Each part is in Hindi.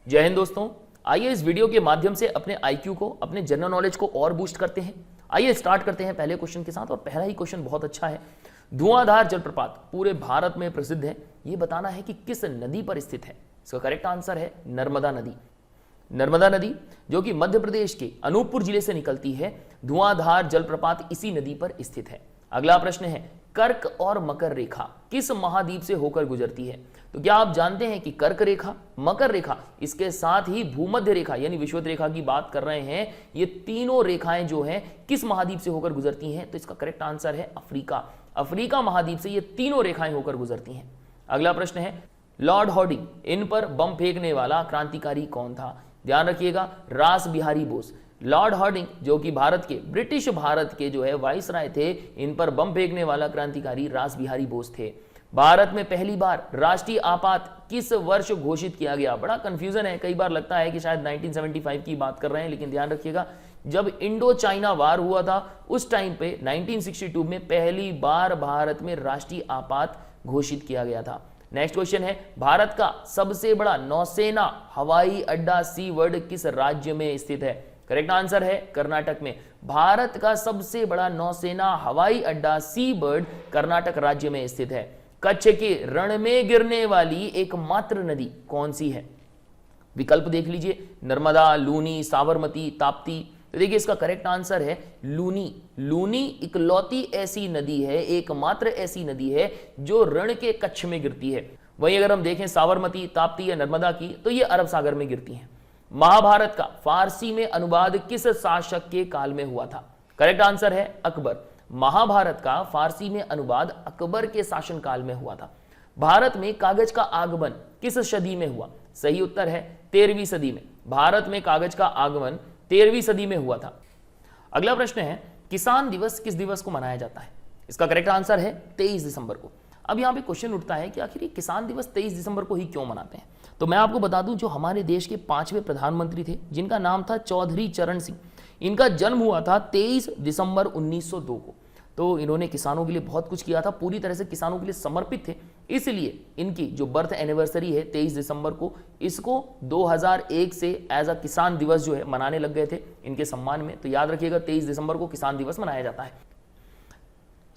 जय हिंद दोस्तों, आइए इस वीडियो के माध्यम से अपने आईक्यू को, अपने जनरल नॉलेज को और बूस्ट करते हैं। आइए स्टार्ट करते हैं पहले क्वेश्चन के साथ। और पहला ही क्वेश्चन बहुत अच्छा है। धुआंधार जलप्रपात पूरे भारत में प्रसिद्ध है, ये बताना है कि किस नदी पर स्थित है। इसका करेक्ट आंसर है नर्मदा नदी। नर्मदा नदी जो कि मध्य प्रदेश के अनूपपुर जिले से निकलती है, धुआंधार जलप्रपात इसी नदी पर स्थित है। अगला प्रश्न है, कर्क और मकर रेखा किस महाद्वीप से होकर गुजरती है? तो क्या आप जानते हैं कि कर्क रेखा, मकर रेखा, इसके साथ ही भूमध्य रेखा यानी विषुवत रेखा की बात कर रहे हैं, ये तीनों रेखाएं जो हैं किस महाद्वीप से होकर गुजरती हैं? तो इसका करेक्ट आंसर है अफ्रीका। अफ्रीका महाद्वीप से ये तीनों रेखाएं होकर गुजरती हैं। अगला प्रश्न है, लॉर्ड हॉर्डिंग, इन पर बम फेंकने वाला क्रांतिकारी कौन था? ध्यान रखिएगा, रास बिहारी बोस। लॉर्ड हॉर्डिंग जो कि भारत के, ब्रिटिश भारत के जो है वाइसराय थे, इन पर बम फेंकने वाला क्रांतिकारी रास बिहारी बोस थे। भारत में पहली बार राष्ट्रीय आपात किस वर्ष घोषित किया गया? बड़ा कंफ्यूजन है, कई बार लगता है कि शायद 1975 की बात कर रहे हैं, लेकिन ध्यान रखिएगा जब इंडो चाइना वार हुआ था उस टाइम पे 1962 में पहली बार भारत में राष्ट्रीय आपात घोषित किया गया था। नेक्स्ट क्वेश्चन है, भारत का सबसे बड़ा नौसेना हवाई अड्डा सी वर्ड किस राज्य में स्थित है? करेक्ट आंसर है कर्नाटक में। भारत का सबसे बड़ा नौसेना हवाई अड्डा सी बर्ड कर्नाटक राज्य में स्थित है। कच्छ के रण में गिरने वाली एकमात्र नदी कौन सी है? विकल्प देख लीजिए, नर्मदा, लूनी, साबरमती, ताप्ती। तो देखिए इसका करेक्ट आंसर है लूनी। लूनी इकलौती ऐसी नदी है, एकमात्र ऐसी नदी है जो रण के कच्छ में गिरती है। वहीं अगर हम देखें साबरमती, ताप्ती या नर्मदा की, तो ये अरब सागर में गिरती हैं। महाभारत का फारसी में अनुवाद किस शासक के काल में हुआ था? करेक्ट आंसर है अकबर। महाभारत का फारसी में अनुवाद अकबर के शासनकाल में हुआ था। भारत में कागज का आगमन किस सदी में हुआ? सही उत्तर है 13वीं सदी में। भारत में कागज का आगमन 13वीं सदी में हुआ था। अगला प्रश्न है, किसान दिवस किस दिवस को मनाया जाता है? इसका करेक्ट आंसर है 23 दिसंबर को। अब यहां पे क्वेश्चन उठता है कि आखिर ये किसान दिवस 23 दिसंबर को ही क्यों मनाते हैं? तो मैं आपको बता दूं, जो हमारे देश के 5वें प्रधानमंत्री थे जिनका नाम था चौधरी चरण सिंह, इनका जन्म हुआ था 23 दिसंबर 1902 को। तो इन्होंने किसानों के लिए बहुत कुछ किया था, पूरी तरह से किसानों के लिए समर्पित थे। इसलिए इनकी जो बर्थ एनिवर्सरी है 23 दिसंबर को, इसको 2001 से एज अ किसान दिवस जो है मनाने लग गए थे इनके सम्मान में। तो याद रखिएगा 23 दिसंबर को किसान दिवस मनाया जाता है।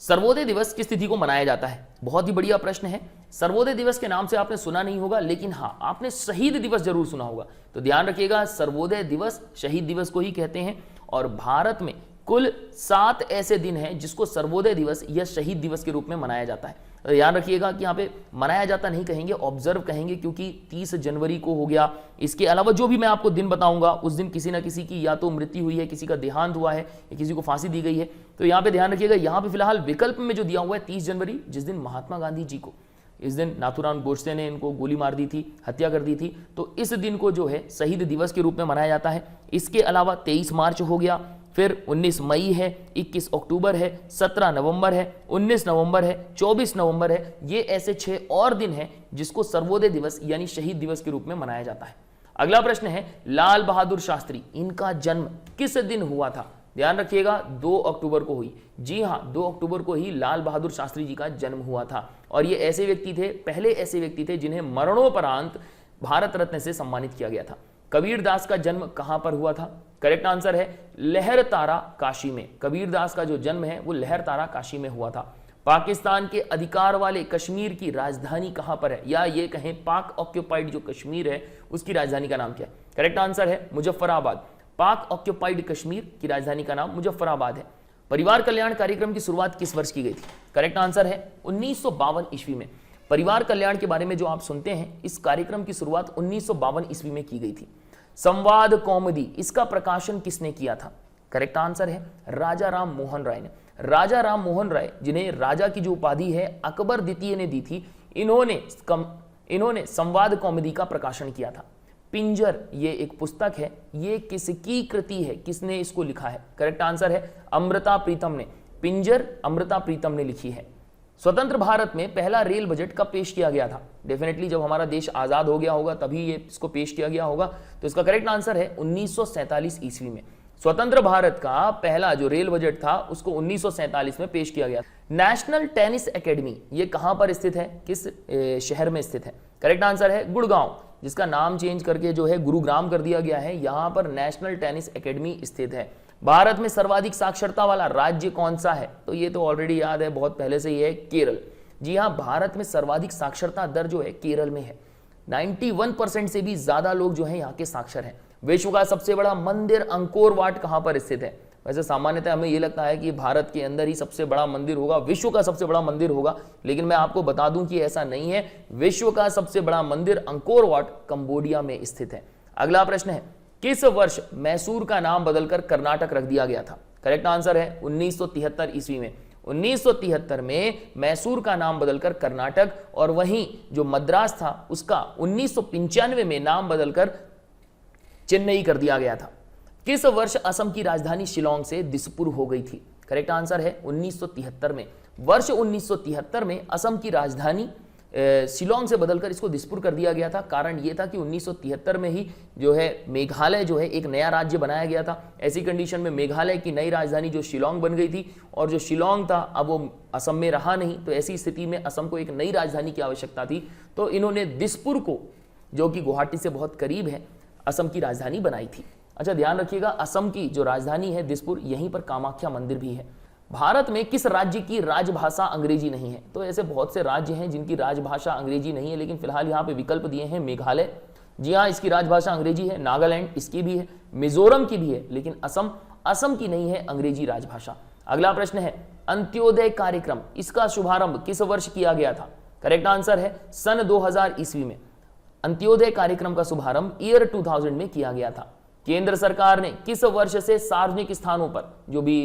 सर्वोदय दिवस किस तिथि को मनाया जाता है? बहुत ही बढ़िया प्रश्न है। सर्वोदय दिवस के नाम से आपने सुना नहीं होगा, लेकिन हाँ आपने शहीद दिवस जरूर सुना होगा। तो ध्यान रखिएगा, सर्वोदय दिवस शहीद दिवस को ही कहते हैं। और भारत में कुल 7 ऐसे दिन हैं जिसको सर्वोदय दिवस या शहीद दिवस के रूप में मनाया जाता है। तो ध्यान रखिएगा कि यहाँ पे मनाया जाता नहीं कहेंगे, ऑब्जर्व कहेंगे, क्योंकि 30 जनवरी को हो गया। इसके अलावा जो भी मैं आपको दिन बताऊंगा उस दिन किसी ना किसी की या तो मृत्यु हुई है, किसी का देहांत हुआ है या किसी को फांसी दी गई है। तो यहाँ पे ध्यान रखिएगा, यहाँ पे फिलहाल विकल्प में जो दिया हुआ है 30 जनवरी, जिस दिन महात्मा गांधी जी को, इस दिन नाथूराम गोडसे ने इनको गोली मार दी थी, हत्या कर दी थी, तो इस दिन को जो है शहीद दिवस के रूप में मनाया जाता है। इसके अलावा 23 मार्च हो गया, फिर 19 मई है, 21 अक्टूबर है, 17 नवंबर है, 19 नवंबर है, 24 नवंबर है। ये ऐसे 6 और दिन हैं जिसको सर्वोदय दिवस यानी शहीद दिवस के रूप में मनाया जाता है। अगला प्रश्न है, लाल बहादुर शास्त्री, इनका जन्म किस दिन हुआ था? ध्यान रखिएगा 2 अक्टूबर को हुई। जी हाँ, 2 अक्टूबर को ही लाल बहादुर शास्त्री जी का जन्म हुआ था। और ये ऐसे व्यक्ति थे, पहले ऐसे व्यक्ति थे जिन्हें मरणोपरांत भारत रत्न से सम्मानित किया गया था। कबीर दास का जन्म कहां पर हुआ था? करेक्ट आंसर है लहरतारा, काशी में। कबीर दास का जो जन्म है वो लहरतारा, काशी में हुआ था। पाकिस्तान के अधिकार वाले कश्मीर की राजधानी कहां पर है? या ये कहें पाक ऑक्यूपाइड जो कश्मीर है उसकी राजधानी का नाम क्या है? करेक्ट आंसर है मुजफ्फराबाद। पाक ऑक्यूपाइड कश्मीर की राजधानी का नाम मुजफ्फराबाद है। परिवार कल्याण कार्यक्रम की शुरुआत किस वर्ष की गई थी? करेक्ट आंसर है 1952 ईस्वी में। परिवार कल्याण के बारे में जो आप सुनते हैं, इस कार्यक्रम की शुरुआत 1952 ईस्वी में की गई थी। संवाद कौमुदी, इसका प्रकाशन किसने किया था? करेक्ट आंसर है राजा राम मोहन राय ने। राजा राम मोहन राय, जिन्हें राजा की जो उपाधि है अकबर द्वितीय ने दी थी, इन्होंने संवाद कौमुदी का प्रकाशन किया था। पिंजर, ये एक पुस्तक है, ये किसकी कृति है? किसने इसको लिखा है? करेक्ट आंसर है अमृता प्रीतम ने। पिंजर अमृता प्रीतम ने लिखी है। स्वतंत्र भारत में पहला रेल बजट कब पेश किया गया था? डेफिनेटली जब हमारा देश आजाद हो गया होगा तभी ये इसको पेश किया गया होगा। तो इसका करेक्ट आंसर है 1947 ईस्वी में। स्वतंत्र भारत का पहला जो रेल बजट था उसको 1947 में पेश किया गया। नेशनल टेनिस एकेडमी ये कहां पर स्थित है? किस शहर में स्थित है? करेक्ट आंसर है गुड़गांव। जिसका नाम चेंज करके जो है गुरुग्राम कर दिया गया है, यहां पर नेशनल टेनिस एकेडमी स्थित है। भारत में सर्वाधिक साक्षरता वाला राज्य कौन सा है? तो ये तो ऑलरेडी याद है, बहुत पहले से ही है, केरल। जी हाँ, भारत में सर्वाधिक साक्षरता दर जो है केरल में है। 91% से भी ज्यादा लोग जो है यहाँ के साक्षर हैं। विश्व का सबसे बड़ा मंदिर अंकोर वाट कहां पर स्थित है? वैसे सामान्यतः हमें यह लगता है कि भारत के अंदर ही सबसे बड़ा मंदिर होगा, विश्व का सबसे बड़ा मंदिर होगा, लेकिन मैं आपको बता दूं कि ऐसा नहीं है। विश्व का सबसे बड़ा मंदिर अंकोर वाट कंबोडिया में स्थित है। अगला प्रश्न है, किस वर्ष मैसूर का नाम बदलकर कर्नाटक रख दिया गया था? करेक्ट आंसर है 1973 ईस्वी में। 1973 में मैसूर का नाम बदलकर कर्नाटक, और वहीं जो मद्रास था उसका 1995 में नाम बदलकर चेन्नई कर दिया गया था। किस वर्ष असम की राजधानी शिलोंग से दिसपुर हो गई थी? करेक्ट आंसर है 1973 में। वर्ष 1973 में असम की राजधानी शिलोंग से बदलकर इसको दिसपुर कर दिया गया था। कारण यह था कि 1973 में ही जो है मेघालय जो है एक नया राज्य बनाया गया था। ऐसी कंडीशन में मेघालय की नई राजधानी जो शिलोंग बन गई थी, और जो शिलोंग था अब वो असम में रहा नहीं, तो ऐसी स्थिति में असम को एक नई राजधानी की आवश्यकता थी, तो इन्होंने दिसपुर को, जो कि गुवाहाटी से बहुत करीब है, असम की राजधानी बनाई थी। अच्छा, ध्यान रखिएगा, असम की जो राजधानी है दिसपुर, यहीं पर कामाख्या मंदिर भी है। भारत में किस राज्य की राजभाषा अंग्रेजी नहीं है? तो ऐसे बहुत से राज्य हैं जिनकी राजभाषा अंग्रेजी नहीं है, लेकिन फिलहाल यहाँ पे विकल्प दिए हैं। मेघालय, जी हाँ, इसकी राजभाषा अंग्रेजी है। नागालैंड, इसकी भी है। मिजोरम की भी है, लेकिन असम की नहीं है अंग्रेजी राजभाषा। अगला प्रश्न है, अंत्योदय कार्यक्रम, इसका शुभारंभ किस वर्ष किया गया था? करेक्ट आंसर है सन 2000 ईस्वी में। अंत्योदय कार्यक्रम का शुभारंभ ईयर 2000 में किया गया था। केंद्र सरकार ने किस वर्ष से सार्वजनिक स्थानों पर, जो भी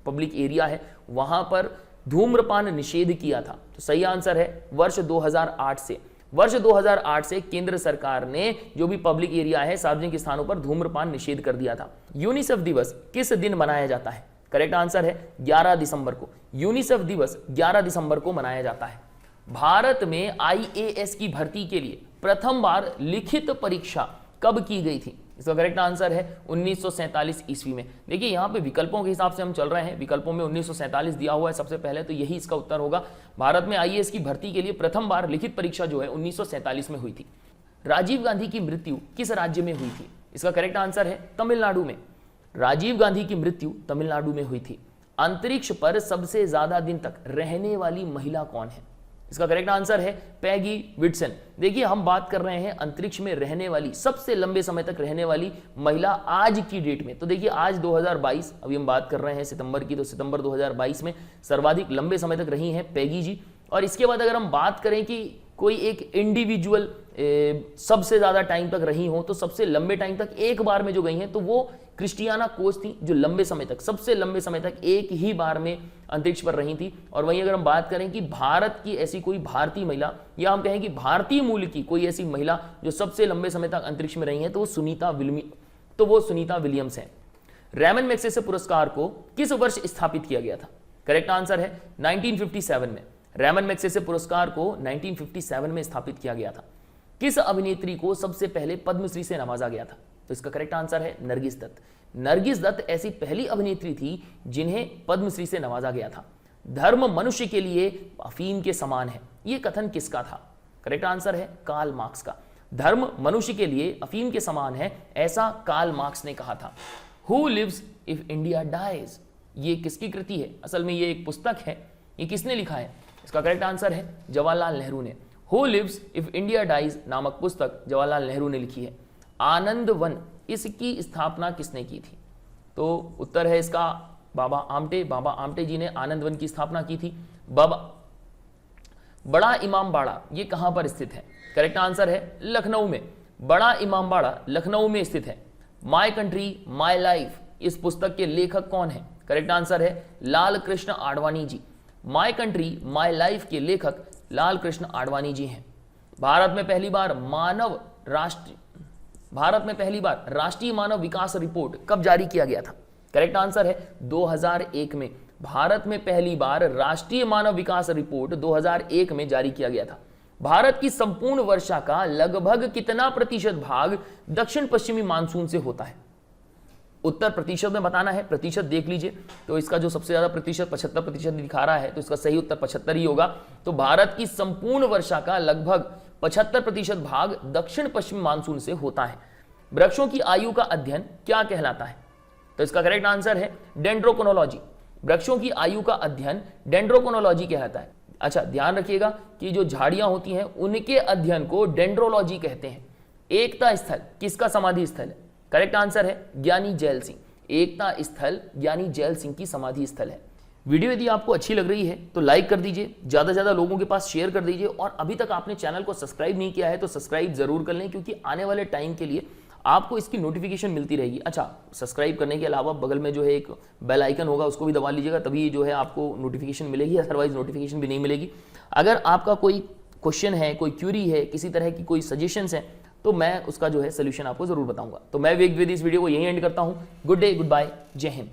पब्लिक एरिया है, वहां पर धूम्रपान निषेध किया था? तो सही आंसर है वर्ष 2008 से। वर्ष 2008 से केंद्र सरकार ने जो भी पब्लिक एरिया है, सार्वजनिक स्थानों पर धूम्रपान निषेध कर दिया था। यूनिसेफ दिवस किस दिन मनाया जाता है? करेक्ट आंसर है 11 दिसंबर को। यूनिसेफ दिवस 11 दिसंबर को मनाया जाता है। भारत में IAS की भर्ती के लिए प्रथम बार लिखित परीक्षा कब की गई थी? इसका करेक्ट आंसर है 1947 ईस्वी में। देखिए, यहाँ पे विकल्पों के हिसाब से हम चल रहे हैं, विकल्पों में 1947 दिया हुआ है सबसे पहले, तो यही इसका उत्तर होगा। भारत में IAS की भर्ती के लिए प्रथम बार लिखित परीक्षा जो है 1947 में हुई थी। राजीव गांधी की मृत्यु किस राज्य में हुई थी? इसका करेक्ट आंसर है तमिलनाडु में। राजीव गांधी की मृत्यु तमिलनाडु में हुई थी। अंतरिक्ष पर सबसे ज्यादा दिन तक रहने वाली महिला कौन है? इसका करेक्ट आंसर है पैगी विट्सन। देखिए, हम बात कर रहे हैं अंतरिक्ष में रहने वाली, सबसे लंबे समय तक रहने वाली महिला आज की डेट में। तो देखिए, आज 2022, अभी हम बात कर रहे हैं सितंबर की, तो सितंबर 2022 में सर्वाधिक लंबे समय तक रही हैं पैगी जी। और इसके बाद अगर हम बात करें कि कोई एक इंडिविजुअल सबसे ज्यादा टाइम तक रही हो, तो सबसे लंबे टाइम तक एक बार में जो गई हैं, तो वो क्रिस्टियाना कोच थी, जो लंबे समय तक, सबसे लंबे समय तक एक ही बार में अंतरिक्ष पर रही थी। और वहीं अगर हम बात करें कि भारत की ऐसी कोई भारतीय महिला, या हम कहें कि भारतीय मूल की कोई ऐसी महिला जो सबसे लंबे समय तक अंतरिक्ष में रही है, तो वो सुनीता विलियम्स है। रैमन मैग्सेसे पुरस्कार को किस वर्ष स्थापित किया गया था? करेक्ट आंसर है 1957 में। रैमन मैग्सेसे पुरस्कार को 1957 में स्थापित किया गया था। किस अभिनेत्री को सबसे पहले पद्मश्री से नवाजा गया था? तो इसका करेक्ट आंसर है नरगिस दत्त। नरगिस दत्त ऐसी पहली अभिनेत्री थी जिन्हें पद्मश्री से नवाजा गया था। धर्म मनुष्य के लिए अफीम के समान है, यह कथन किसका था? करेक्ट आंसर है कार्ल मार्क्स का। धर्म मनुष्य के लिए अफीम के समान है, ऐसा कार्ल मार्क्स ने कहा था। Who lives if India dies, ये किसकी कृति है? असल में ये एक पुस्तक है, ये किसने लिखा है? इसका करेक्ट आंसर है जवाहरलाल नेहरू ने। Who lives if India dies नामक पुस्तक जवाहरलाल नेहरू ने लिखी है। आनंद वन, इसकी स्थापना किसने की थी? तो उत्तर है इसका बाबा आमटे। बाबा आमटे जी ने आनंद वन की स्थापना की थी। बड़ा इमामबाड़ा ये कहां पर स्थित है? करेक्ट आंसर है लखनऊ में। बड़ा इमामबाड़ा लखनऊ में स्थित है। माय कंट्री माय लाइफ, इस पुस्तक के लेखक कौन है? करेक्ट आंसर है Lal Krishna Advani ji. My country my life के लेखक लाल कृष्ण आडवाणी जी हैं। भारत में पहली बार राष्ट्रीय मानव विकास रिपोर्ट कब जारी किया गया था? करेक्ट आंसर है 2001 में। भारत में पहली बार राष्ट्रीय मानव विकास रिपोर्ट 2001 में जारी किया गया था। भारत की संपूर्ण वर्षा का लगभग कितना प्रतिशत भाग दक्षिण पश्चिमी मानसून से होता है? उत्तर प्रतिशत में बताना है, प्रतिशत देख लीजिए। तो इसका जो सबसे ज्यादा प्रतिशत 75% दिखा रहा है, तो इसका सही उत्तर 75 ही होगा। तो भारत की संपूर्ण वर्षा का लगभग 75% भाग दक्षिण पश्चिम मानसून से होता है। वृक्षों की आयु का अध्ययन क्या कहलाता है? तो इसका करेक्ट आंसर है डेंड्रोक्रोनोलॉजी। वृक्षों की आयु का अध्ययन डेंड्रोक्रोनोलॉजी कहलाता है। अच्छा, ध्यान रखिएगा कि जो झाड़ियां होती हैं उनके अध्ययन को डेंड्रोलॉजी कहते हैं। एकता स्थल किसका समाधि स्थल है? करेक्ट आंसर है ज्ञानी जैल सिंह। एकता स्थल ज्ञानी जैल सिंह की समाधि स्थल है। वीडियो यदि आपको अच्छी लग रही है तो लाइक कर दीजिए, ज़्यादा से ज़्यादा लोगों के पास शेयर कर दीजिए, और अभी तक आपने चैनल को सब्सक्राइब नहीं किया है तो सब्सक्राइब जरूर कर लें, क्योंकि आने वाले टाइम के लिए आपको इसकी नोटिफिकेशन मिलती रहेगी। अच्छा, सब्सक्राइब करने के अलावा बगल में जो है एक बेल आइकन होगा, उसको भी दबा लीजिएगा, तभी जो है आपको नोटिफिकेशन मिलेगी, अदरवाइज नोटिफिकेशन भी नहीं मिलेगी। अगर आपका कोई क्वेश्चन है, कोई क्यूरी है, किसी तरह की कोई सजेशंस है, तो मैं उसका जो है सोल्यूशन आपको जरूर बताऊंगा। तो मैं वेग विद इस वीडियो को यहीं एंड करता हूं। गुड डे, गुड बाय, जय हिंद।